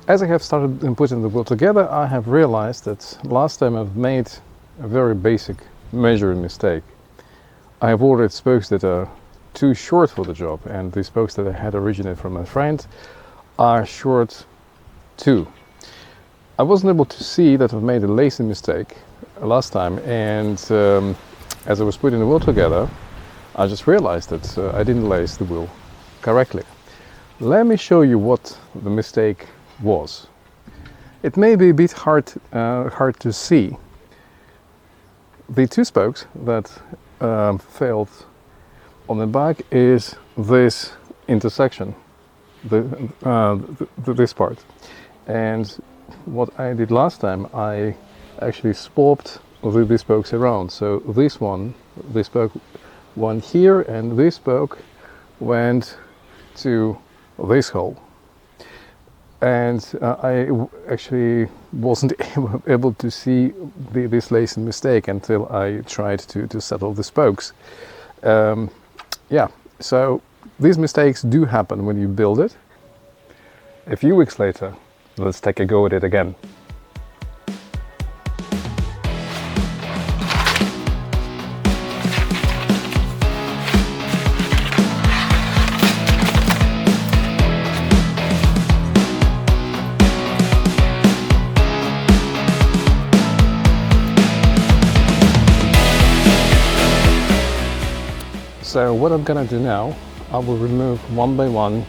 As I have started putting the wheel together, I have realized that last time I've made a very basic measuring mistake. I have ordered spokes that are too short for the job, and the spokes that I had originated from my friend are short too. I wasn't able to see that I've made a lacing mistake last time, and as I was putting the wheel together, I just realized that I didn't lace the wheel correctly. Let me show you what the mistake was. It may be a bit hard to see. The two spokes that failed on the back is this intersection, this part. And what I did last time, I actually swapped the spokes around. So this spoke went here, and this spoke went to this hole. And I actually wasn't able to see this lacing mistake until I tried to settle the spokes. Yeah, so these mistakes do happen when you build it. A few weeks later, let's take a go at it again. So what I'm gonna do now, I will remove one by one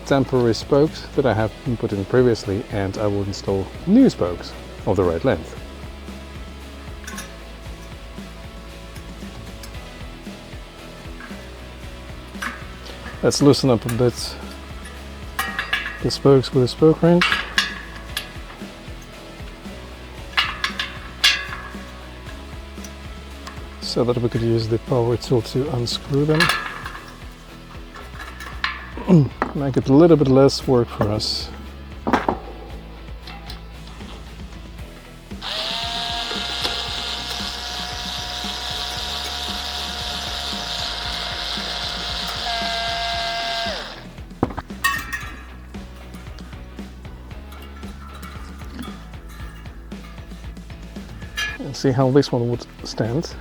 temporary spokes that I have been put in previously, and I will install new spokes of the right length. Let's loosen up a bit the spokes with a spoke wrench. So that we could use the power tool to unscrew them. Make it a little bit less work for us. And see how this one would stand.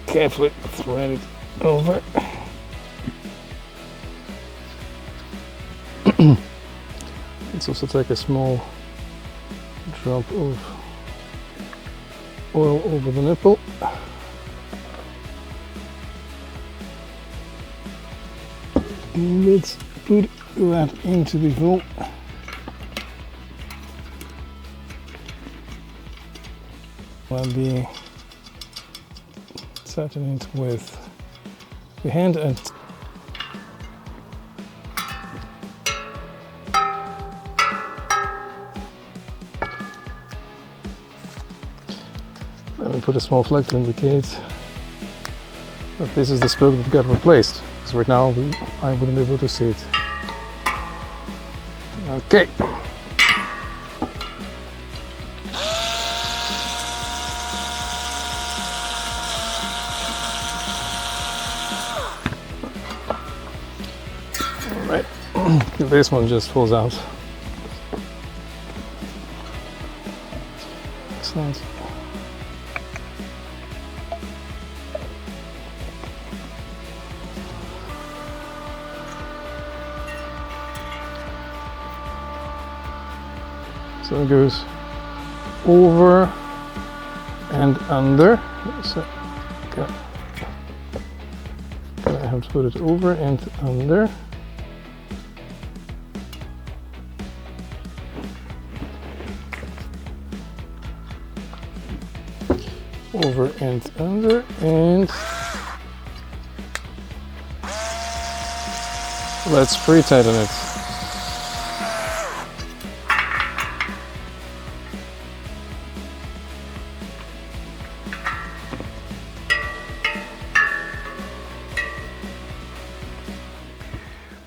Carefully thread it over. Let's also take a small drop of oil over the nipple. And let's put that into the hole. I'll be setting it with the hand and let me put a small flag to indicate that this is the spoke that got replaced, because right now I wouldn't be able to see it. Okay. Alright, this one just falls out. Excellent. So it goes over and under. So I have to put it over and under. Over and under, and let's pre-tighten it.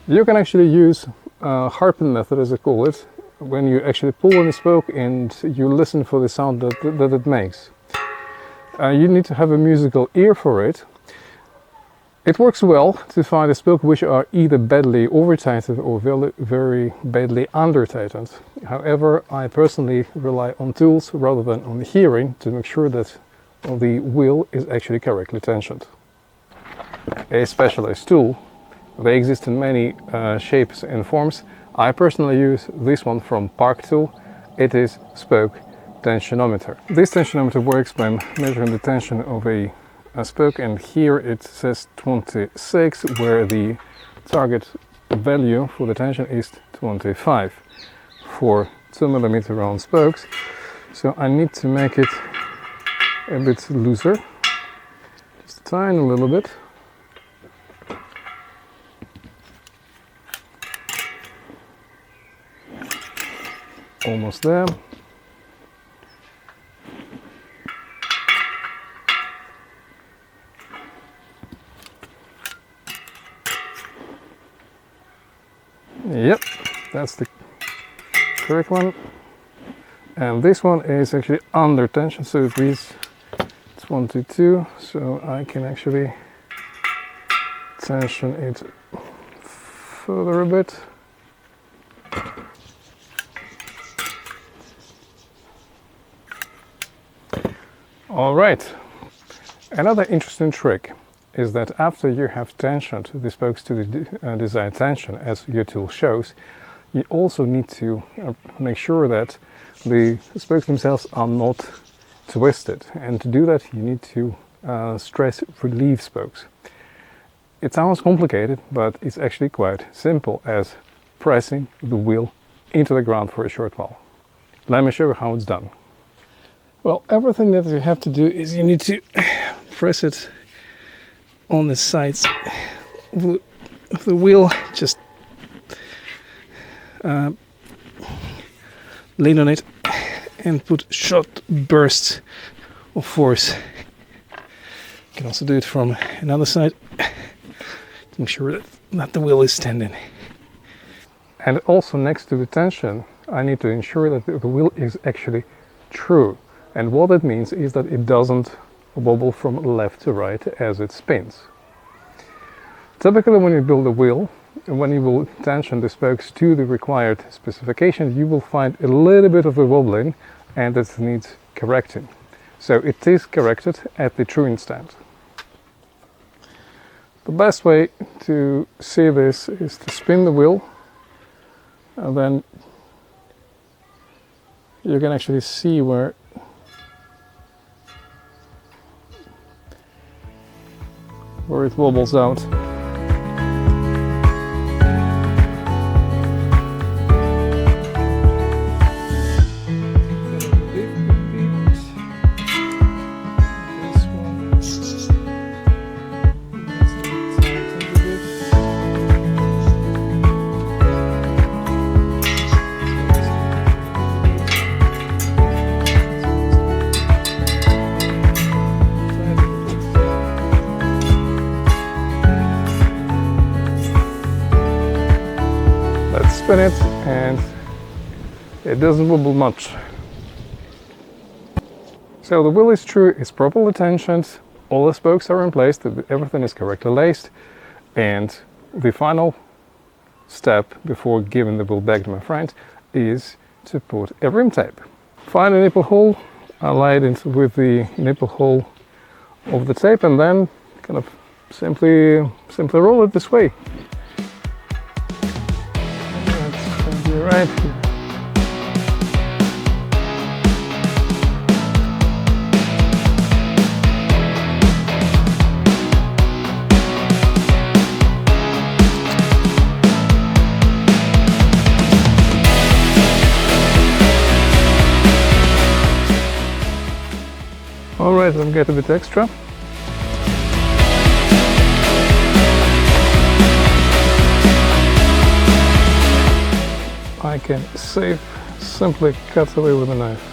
You can actually use harping method, as I call it, when you actually pull on the spoke and you listen for the sound that it makes. You need to have a musical ear for it. It works well to find a spoke which are either badly over-tightened or very badly under-tightened. However, I personally rely on tools rather than on hearing to make sure that the wheel is actually correctly tensioned. A specialized tool. They exist in many shapes and forms. I personally use this one from Park Tool. It is spoke tensionometer. This tensionometer works by measuring the tension of a spoke, and here it says 26, where the target value for the tension is 25 for 2mm round spokes. So I need to make it a bit looser, just a tiny little bit. Almost there. Yep, that's the correct one. And this one is actually under tension, so it reads 22, so I can actually tension it further a bit. All right, another interesting trick is that after you have tensioned the spokes to the desired tension, as your tool shows, you also need to make sure that the spokes themselves are not twisted. And to do that, you need to stress relief spokes. It sounds complicated, but it's actually quite simple as pressing the wheel into the ground for a short while. Let me show you how it's done. Well, everything that you have to do is you need to press it on the sides of the wheel, just lean on it and put short bursts of force. You can also do it from another side to make sure that the wheel is standing. And also next to the tension, I need to ensure that the wheel is actually true. And what that means is that it doesn't wobble from left to right as it spins. Typically when you build a wheel, when you will tension the spokes to the required specifications, you will find a little bit of a wobbling, and it needs correcting. So it is corrected at the true instant. The best way to see this is to spin the wheel, and then you can actually see where it wobbles out. Spin it, and it doesn't wobble much. So the wheel is true, it's properly tensioned, all the spokes are in place, everything is correctly laced, and the final step before giving the wheel back to my friend is to put a rim tape. Find a nipple hole, align it with the nipple hole of the tape, and then kind of simply roll it this way. Right here. them get a bit extra. I can simply cut away with a knife.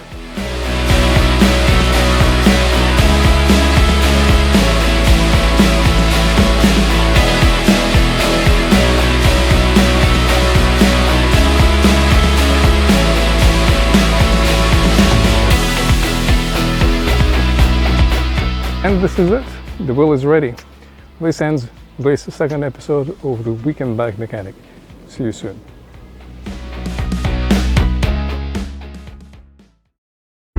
And this is it. The wheel is ready. This ends this second episode of the Weekend Bike Mechanic. See you soon.